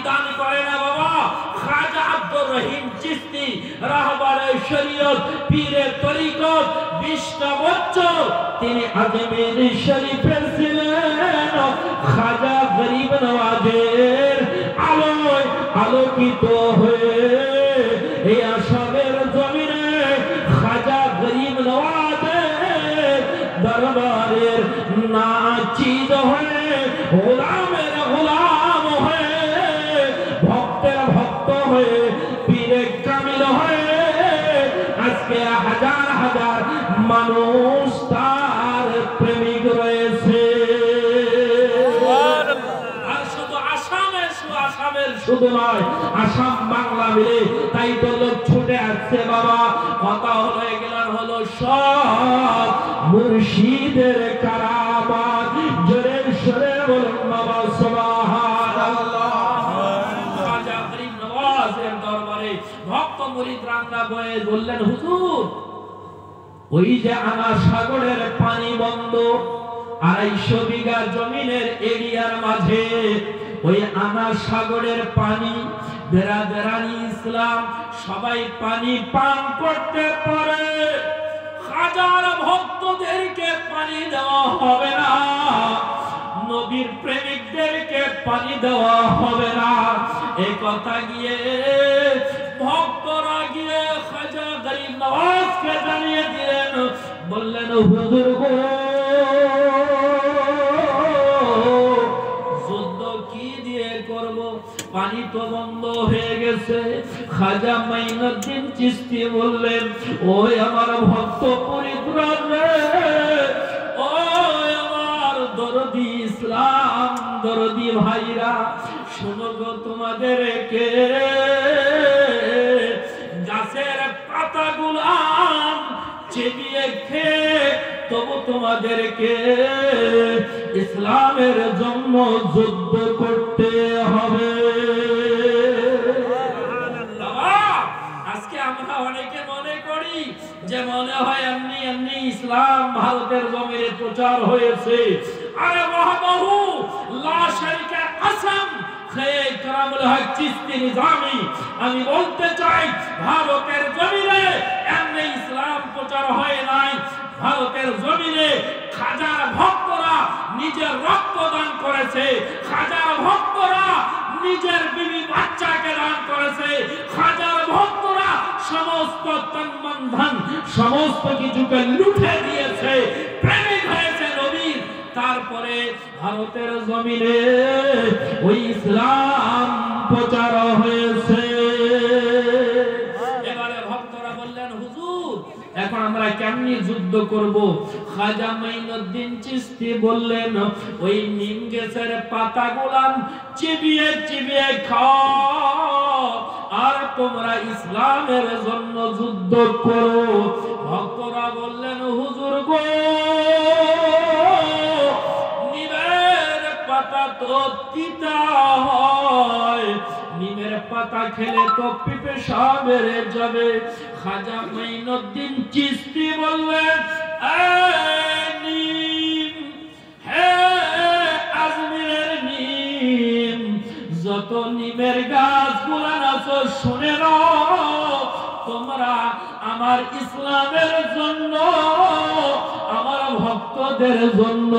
দান করে না বাবা। খাজা আব্দুর রহিম চিশতি রাহবারে শরীয়ত পীরে তরিকত 20টা বছর তিনি আজমির শরীফের ছিলেন। খাজা গরিব নওয়াজের আলোয় আলোকিত হয়ে এই আসামের জমিনে খাজা গরিব নওয়াজের দরবারের নাচিদ হয়ে গোলামের গোলাম হয়ে ভক্তের ভক্ত হয়ে পীরে কামিল হয়ে আজকে হাজার হাজার মানুষ তার প্রেমিক রয়েছে। আর শুধু আসামের শুধু নয়, আসাম বাংলা মিলে তাই তো লোক ছুটে আসছে বাবা। কথা হয়ে গেলেন হলো সব মুর্শিদের কারামাত। জোরে সরে বলুন বাবা সুবহানাল্লাহ। খাজা গরিব নওয়াজের দরবারে ভক্ত মুরিদ রান্না বয়ে বললেন হুজুর, ওই যে আনা সাগরের পানি বন্ধ 250 বিঘা জমিনের এরিয়ার মাঝে ওই আনা সাগরের পানি বেরাবেরানি ইসলাম সবাই পানি পান করতে পারে, হাজার ভক্তদেরকে পানি দেওয়া হবে না, নবীর প্রেমিকদেরকে পানি দেওয়া হবে না। এই কথা গিয়ে ভক্তরা গিয়ে খাজা গরিব নওয়াজকে জানিয়ে দিলেন। বললেন হুজুর গো, যুদ্ধ কি দিয়ে করব, পানি তো বন্ধ হয়ে গেছে। খাজা মাইনুদ্দিন চিশতি বললেন, ওই আমার ভক্ত পরিত্রাণ রে, ওই আমার দরদি ইসলাম দরদি ভাইরা, শোনো গো, তোমাদেরকে গাছের পাতাগুলো চেবিয়ে খেয়ে তবু তোমাদেরকে ইসলামের জন্য যুদ্ধ করতে হবে। আজকে আমরা অনেকে মনে করি যে মনে হয় এমনি এমনি ইসলাম ভারতের জমিনে প্রচার হয়েছে। আরে মহাবাহু লা শারিকা কসম খেয়ে কারামুল হক চিশতি নিজামি, আমি বলতে চাই ভারতের জমিনে এমনি ইসলাম প্রচার হয় নাই। ভারতের জমিনে হাজার ভক্তরা নিজের রক্ত দান করেছে, হাজার ভক্তরা নিজের বিবি বাচ্চাকে দান করেছে, হাজার ভক্তরা সমস্ত তন্মন ধন সমস্ত কিছুকে লুটে দিয়েছে, প্রেমিক হয়েছে নবীর। তারপরে ভারতের জমিনে ওই ইসলাম প্রচার হয়েছে। এবারে ভক্তরা বললেন হুজুর, এখন আমরা কেমনি যুদ্ধ করব? খাজা মাইনুদ্দিন চিশতি বললেন, ওই নিম গাছের পাতাগুলো চিবিয়ে চিবিয়ে খাও আর তোমরা ইসলামের জন্য যুদ্ধ করো। ভক্তরা বললেন হুজুর গো, নিমের পাতা তো তিতা হয়, নিমের পাতা খেলে তো পিপাসা বেড়ে যাবে। খাজা মাইনুদ্দিন চিশতি বললেন, নিম, হে আজমিরের নিম, যত নিমের গাছগুলো আছে শুনে নাও, তোমরা আমার ইসলামের জন্য, আমার ভক্তদের জন্য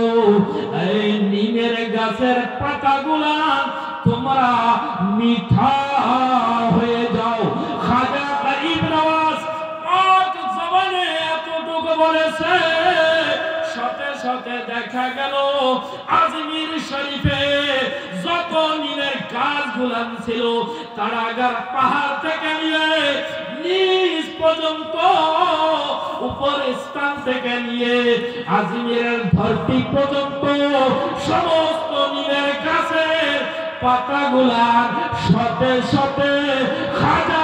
এই নিমের গাছের পাতাগুলা তোমরা মিঠা হয়ে যাও। খাজা গরিব নওয়াজ পাক জবানে এতটুকু বলেছে, সাথে সাথে দেখা গেল আজমির শরীফে যত নিমের গাছগুলা ছিল কারাগার পাহাড় থেকে নিয়ে নিচ পর্যন্ত উপর স্থান থেকে নিয়ে আজমিরের ধরতি পর্যন্ত সমস্ত নিমের গাছের পাতাগুলা সাথে সাথে খাজা